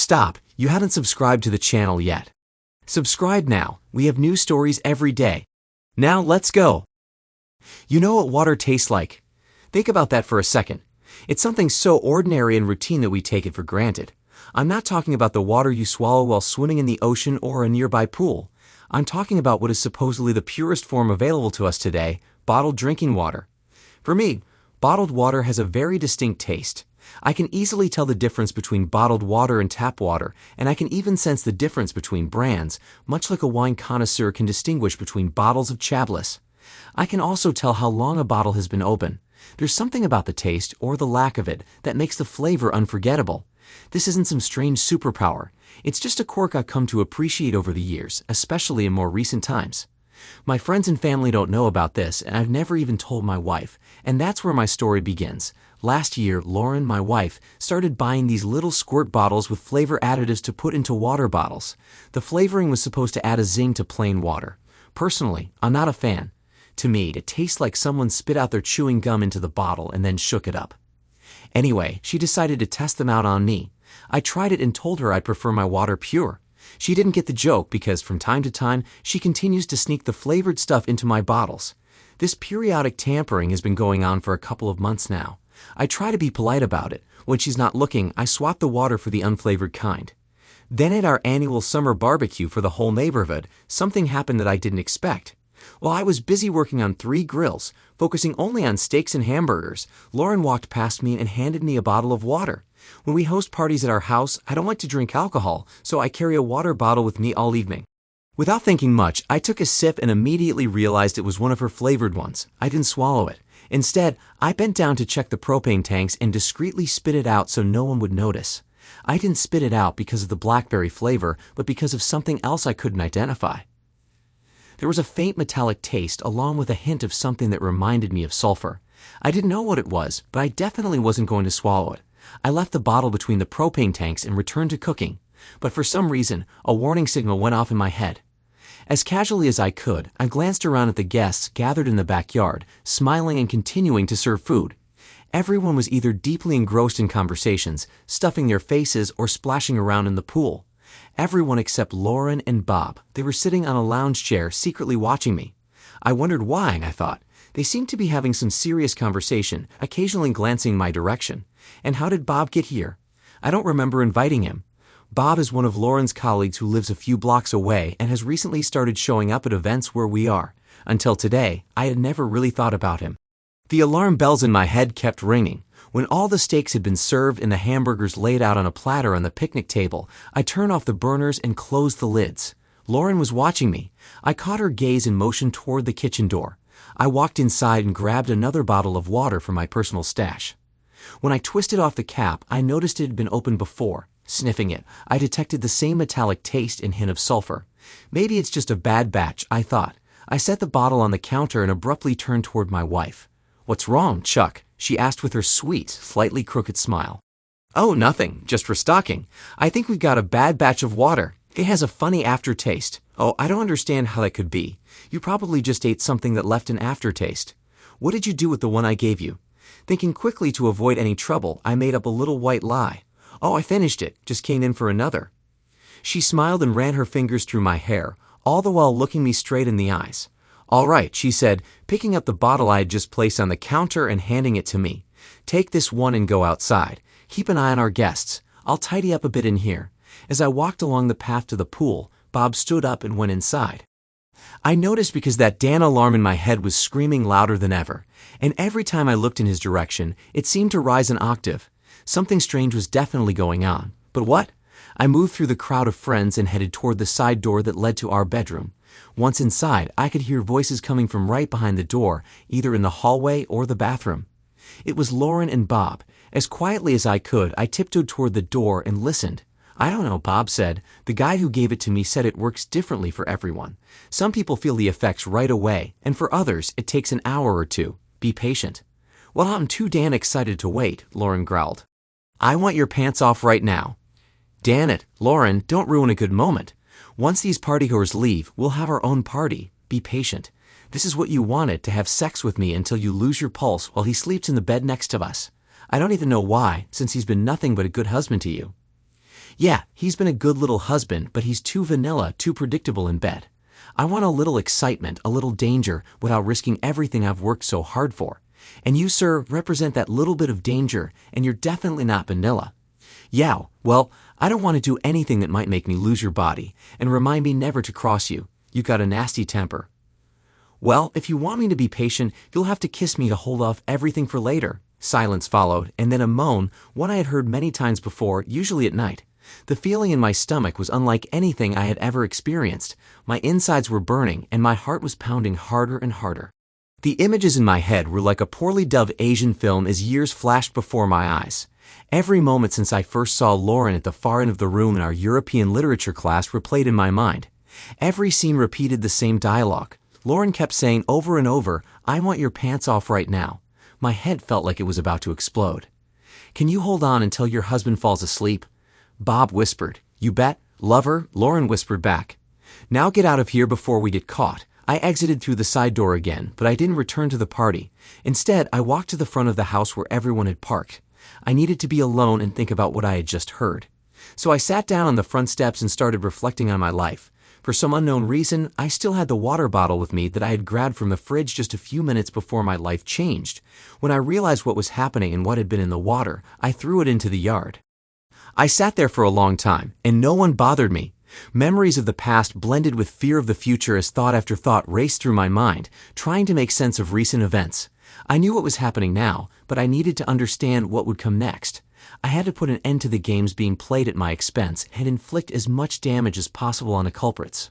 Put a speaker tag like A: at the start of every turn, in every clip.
A: Stop, you haven't subscribed to the channel yet. Subscribe now, we have new stories every day. Now let's go. You know what water tastes like? Think about that for a second. It's something so ordinary and routine that we take it for granted. I'm not talking about the water you swallow while swimming in the ocean or a nearby pool. I'm talking about what is supposedly the purest form available to us today, bottled drinking water. For me, bottled water has a very distinct taste. I can easily tell the difference between bottled water and tap water, and I can even sense the difference between brands, much like a wine connoisseur can distinguish between bottles of Chablis. I can also tell how long a bottle has been open. There's something about the taste, or the lack of it, that makes the flavor unforgettable. This isn't some strange superpower. It's just a quirk I've come to appreciate over the years, especially in more recent times. My friends and family don't know about this, and I've never even told my wife, and that's where my story begins. Last year, Lauren, my wife, started buying these little squirt bottles with flavor additives to put into water bottles. The flavoring was supposed to add a zing to plain water. Personally, I'm not a fan. To me, it tastes like someone spit out their chewing gum into the bottle and then shook it up. Anyway, she decided to test them out on me. I tried it and told her I'd prefer my water pure. She didn't get the joke because from time to time, she continues to sneak the flavored stuff into my bottles. This periodic tampering has been going on for a couple of months now. I try to be polite about it. When she's not looking, I swap the water for the unflavored kind. Then at our annual summer barbecue for the whole neighborhood, something happened that I didn't expect. While I was busy working on 3 grills, focusing only on steaks and hamburgers, Lauren walked past me and handed me a bottle of water. When we host parties at our house, I don't like to drink alcohol, so I carry a water bottle with me all evening. Without thinking much, I took a sip and immediately realized it was one of her flavored ones. I didn't swallow it. Instead, I bent down to check the propane tanks and discreetly spit it out so no one would notice. I didn't spit it out because of the blackberry flavor, but because of something else I couldn't identify. There was a faint metallic taste along with a hint of something that reminded me of sulfur. I didn't know what it was, but I definitely wasn't going to swallow it. I left the bottle between the propane tanks and returned to cooking. But for some reason, a warning signal went off in my head. As casually as I could, I glanced around at the guests gathered in the backyard, smiling and continuing to serve food. Everyone was either deeply engrossed in conversations, stuffing their faces, or splashing around in the pool. Everyone except Lauren and Bob. They were sitting on a lounge chair, secretly watching me. I wondered why, I thought. They seemed to be having some serious conversation, occasionally glancing my direction. And how did Bob get here? I don't remember inviting him. Bob is one of Lauren's colleagues who lives a few blocks away and has recently started showing up at events where we are. Until today, I had never really thought about him. The alarm bells in my head kept ringing. When all the steaks had been served and the hamburgers laid out on a platter on the picnic table, I turned off the burners and closed the lids. Lauren was watching me. I caught her gaze and motioned toward the kitchen door. I walked inside and grabbed another bottle of water from my personal stash. When I twisted off the cap, I noticed it had been opened before. Sniffing it, I detected the same metallic taste and hint of sulfur. Maybe it's just a bad batch, I thought. I set the bottle on the counter and abruptly turned toward my wife. "What's wrong, Chuck?" she asked with her sweet, slightly crooked smile. "Oh, nothing, just restocking. I think we've got a bad batch of water. It has a funny aftertaste. Oh, I don't understand how that could be. You probably just ate something that left an aftertaste. What did you do with the one I gave you?" Thinking quickly to avoid any trouble, I made up a little white lie. "Oh, I finished it, just came in for another." She smiled and ran her fingers through my hair, all the while looking me straight in the eyes. "All right," she said, picking up the bottle I had just placed on the counter and handing it to me. "Take this one and go outside. Keep an eye on our guests. I'll tidy up a bit in here." As I walked along the path to the pool, Bob stood up and went inside. I noticed because that damn alarm in my head was screaming louder than ever, and every time I looked in his direction, it seemed to rise an octave. Something strange was definitely going on. But what? I moved through the crowd of friends and headed toward the side door that led to our bedroom. Once inside, I could hear voices coming from right behind the door, either in the hallway or the bathroom. It was Lauren and Bob. As quietly as I could, I tiptoed toward the door and listened. "I don't know," Bob said. "The guy who gave it to me said it works differently for everyone. Some people feel the effects right away, and for others, it takes an hour or two. Be patient." "Well, I'm too damn excited to wait," Lauren growled. "I want your pants off right now." "Damn it, Lauren, don't ruin a good moment. Once these partygoers leave, we'll have our own party. Be patient. This is what you wanted, to have sex with me until you lose your pulse while he sleeps in the bed next to us. I don't even know why, since he's been nothing but a good husband to you." Yeah, he's been a good little husband, but he's too vanilla, too predictable in bed. I want a little excitement, a little danger, without risking everything I've worked so hard for. And you, sir, represent that little bit of danger, and you're definitely not vanilla. Yeah, well, I don't want to do anything that might make me lose your body, and remind me never to cross you. You've got a nasty temper. Well, if you want me to be patient, you'll have to kiss me to hold off everything for later. Silence followed, and then a moan, one I had heard many times before, usually at night. The feeling in my stomach was unlike anything I had ever experienced. My insides were burning, and my heart was pounding harder and harder. The images in my head were like a poorly dubbed Asian film as years flashed before my eyes. Every moment since I first saw Lauren at the far end of the room in our European literature class replayed in my mind. Every scene repeated the same dialogue. Lauren kept saying over and over, "I want your pants off right now." My head felt like it was about to explode. "Can you hold on until your husband falls asleep?" Bob whispered. "You bet. Lover," Lauren whispered back. "Now get out of here before we get caught." I exited through the side door again, but I didn't return to the party. Instead, I walked to the front of the house where everyone had parked. I needed to be alone and think about what I had just heard. So I sat down on the front steps and started reflecting on my life. For some unknown reason, I still had the water bottle with me that I had grabbed from the fridge just a few minutes before my life changed. When I realized what was happening and what had been in the water, I threw it into the yard. I sat there for a long time, and no one bothered me. Memories of the past blended with fear of the future as thought after thought raced through my mind, trying to make sense of recent events. I knew what was happening now, but I needed to understand what would come next. I had to put an end to the games being played at my expense and inflict as much damage as possible on the culprits.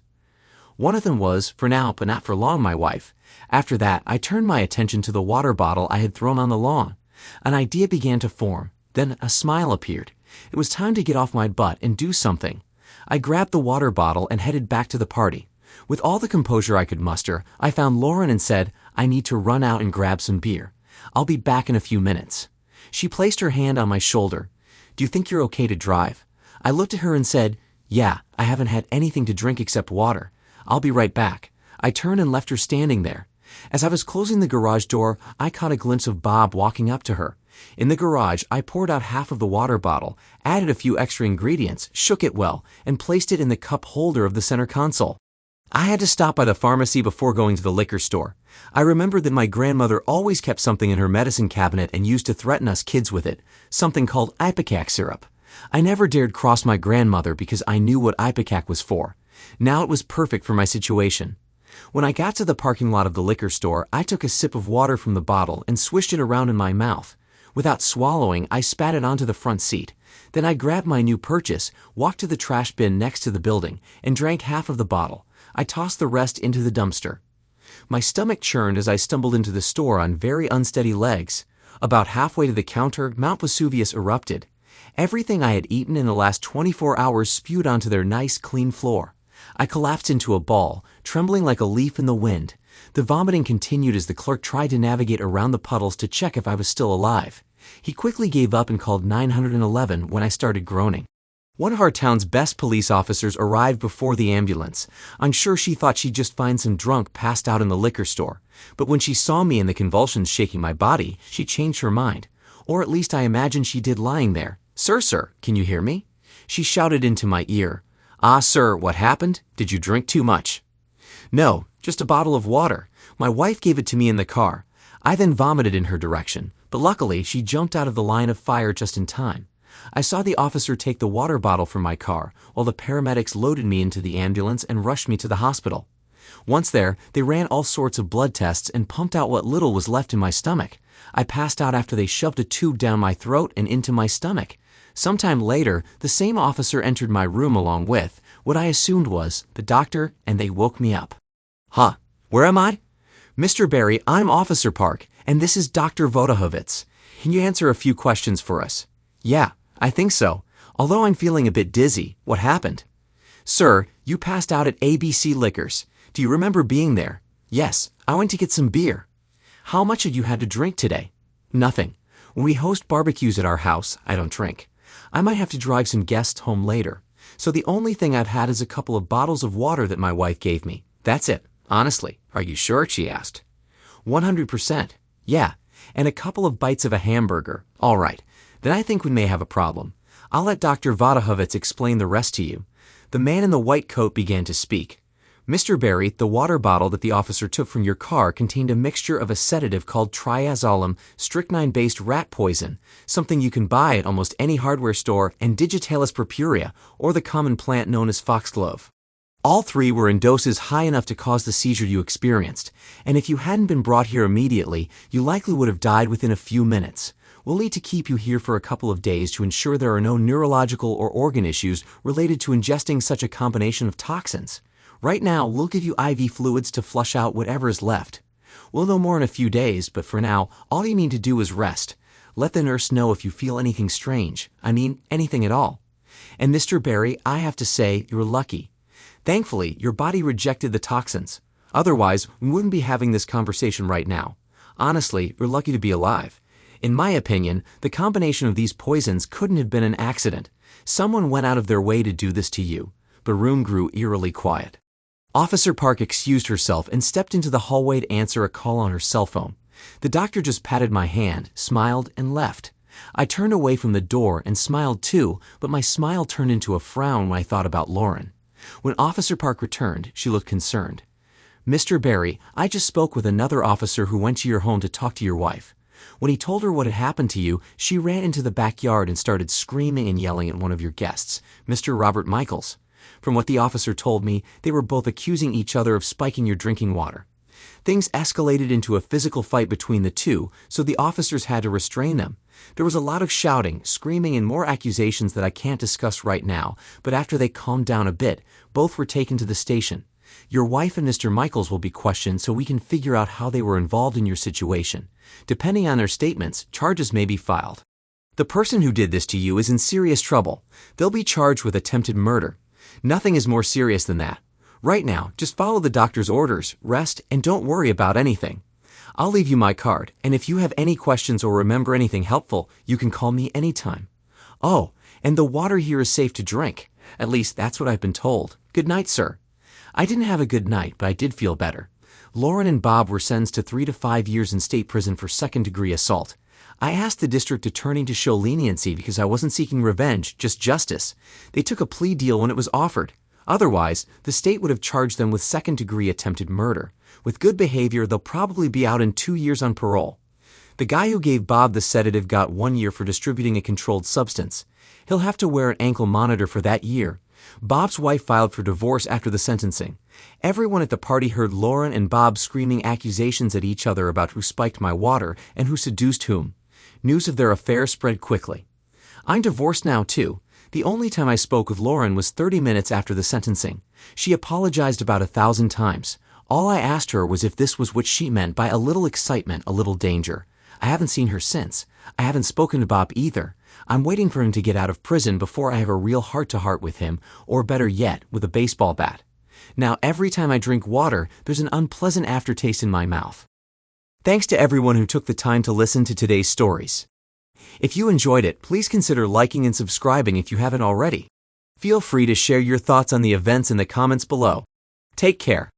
A: One of them was, for now but not for long, my wife. After that, I turned my attention to the water bottle I had thrown on the lawn. An idea began to form. Then a smile appeared. It was time to get off my butt and do something. I grabbed the water bottle and headed back to the party. With all the composure I could muster, I found Lauren and said, "I need to run out and grab some beer. I'll be back in a few minutes." She placed her hand on my shoulder. "Do you think you're okay to drive?" I looked at her and said, "Yeah, I haven't had anything to drink except water. I'll be right back." I turned and left her standing there. As I was closing the garage door, I caught a glimpse of Bob walking up to her. In the garage, I poured out half of the water bottle, added a few extra ingredients, shook it well, and placed it in the cup holder of the center console. I had to stop by the pharmacy before going to the liquor store. I remembered that my grandmother always kept something in her medicine cabinet and used to threaten us kids with it, something called ipecac syrup. I never dared cross my grandmother because I knew what ipecac was for. Now it was perfect for my situation. When I got to the parking lot of the liquor store, I took a sip of water from the bottle and swished it around in my mouth. Without swallowing, I spat it onto the front seat. Then I grabbed my new purchase, walked to the trash bin next to the building, and drank half of the bottle. I tossed the rest into the dumpster. My stomach churned as I stumbled into the store on very unsteady legs. About halfway to the counter, Mount Vesuvius erupted. Everything I had eaten in the last 24 hours spewed onto their nice, clean floor. I collapsed into a ball, trembling like a leaf in the wind. The vomiting continued as the clerk tried to navigate around the puddles to check if I was still alive. He quickly gave up and called 911 when I started groaning. One of our town's best police officers arrived before the ambulance. I'm sure she thought she'd just find some drunk passed out in the liquor store. But when she saw me and the convulsions shaking my body, she changed her mind. Or at least I imagine she did lying there. Sir, can you hear me?" She shouted into my ear. "Ah, sir, what happened? Did you drink too much?" "No, just a bottle of water. My wife gave it to me in the car." I then vomited in her direction, but luckily she jumped out of the line of fire just in time. I saw the officer take the water bottle from my car while the paramedics loaded me into the ambulance and rushed me to the hospital. Once there, they ran all sorts of blood tests and pumped out what little was left in my stomach. I passed out after they shoved a tube down my throat and into my stomach. Sometime later, the same officer entered my room along with, what I assumed was, the doctor, and they woke me up. "Huh, where am I?" "Mr. Barry, I'm Officer Park, and this is Dr. Vodahovitz. Can you answer a few questions for us?" "Yeah, I think so. Although I'm feeling a bit dizzy. What happened?" "Sir, you passed out at ABC Liquors. Do you remember being there?" "Yes, I went to get some beer." "How much had you had to drink today?" "Nothing. When we host barbecues at our house, I don't drink. I might have to drive some guests home later. So the only thing I've had is a couple of bottles of water that my wife gave me. That's it. Honestly." "Are you sure?" she asked. 100%. "Yeah, and a couple of bites of a hamburger." "All right, then I think we may have a problem. I'll let Dr. Vodahovitz explain the rest to you. The man in the white coat began to speak. Mr. Barry, the water bottle that the officer took from your car contained a mixture of a sedative called triazolam strychnine-based rat poison, something you can buy at almost any hardware store, and digitalis purpurea, or the common plant known as foxglove. All three were in doses high enough to cause the seizure you experienced, and if you hadn't been brought here immediately, you likely would have died within a few minutes. We'll need to keep you here for a couple of days to ensure there are no neurological or organ issues related to ingesting such a combination of toxins. Right now, we'll give you IV fluids to flush out whatever is left. We'll know more in a few days, but for now, all you need to do is rest. Let the nurse know if you feel anything strange. I mean, anything at all. And Mr. Barry, I have to say, you're lucky. Thankfully, your body rejected the toxins. Otherwise, we wouldn't be having this conversation right now. Honestly, you're lucky to be alive. In my opinion, the combination of these poisons couldn't have been an accident. Someone went out of their way to do this to you. The room grew eerily quiet. Officer Park excused herself and stepped into the hallway to answer a call on her cell phone. The doctor just patted my hand, smiled, and left. I turned away from the door and smiled too, but my smile turned into a frown when I thought about Lauren. When Officer Park returned, she looked concerned. Mr. Barry, I just spoke with another officer who went to your home to talk to your wife. When he told her what had happened to you, she ran into the backyard and started screaming and yelling at one of your guests, Mr. Robert Michaels. From what the officer told me, they were both accusing each other of spiking your drinking water. Things escalated into a physical fight between the two, so the officers had to restrain them. There was a lot of shouting, screaming, and more accusations that I can't discuss right now, but after they calmed down a bit, both were taken to the station. Your wife and Mr. Michaels will be questioned so we can figure out how they were involved in your situation. Depending on their statements, charges may be filed. The person who did this to you is in serious trouble. They'll be charged with attempted murder. Nothing is more serious than that. Right now, just follow the doctor's orders, rest, and don't worry about anything. I'll leave you my card, and if you have any questions or remember anything helpful, you can call me anytime. Oh, and the water here is safe to drink. At least that's what I've been told. Good night, sir. I didn't have a good night, but I did feel better. Lauren and Bob were sentenced to 3 to 5 years in state prison for second-degree assault. I asked the district attorney to show leniency because I wasn't seeking revenge, just justice. They took a plea deal when it was offered. Otherwise, the state would have charged them with second-degree attempted murder. With good behavior, they'll probably be out in 2 years on parole. The guy who gave Bob the sedative got 1 year for distributing a controlled substance. He'll have to wear an ankle monitor for that year. Bob's wife filed for divorce after the sentencing. Everyone at the party heard Lauren and Bob screaming accusations at each other about who spiked my water and who seduced whom. News of their affair spread quickly. I'm divorced now, too. The only time I spoke with Lauren was 30 minutes after the sentencing. She apologized about 1,000 times. All I asked her was if this was what she meant by a little excitement, a little danger. I haven't seen her since. I haven't spoken to Bob either. I'm waiting for him to get out of prison before I have a real heart-to-heart with him, or better yet, with a baseball bat. Now, every time I drink water, there's an unpleasant aftertaste in my mouth. Thanks to everyone who took the time to listen to today's stories. If you enjoyed it, please consider liking and subscribing if you haven't already. Feel free to share your thoughts on the events in the comments below. Take care.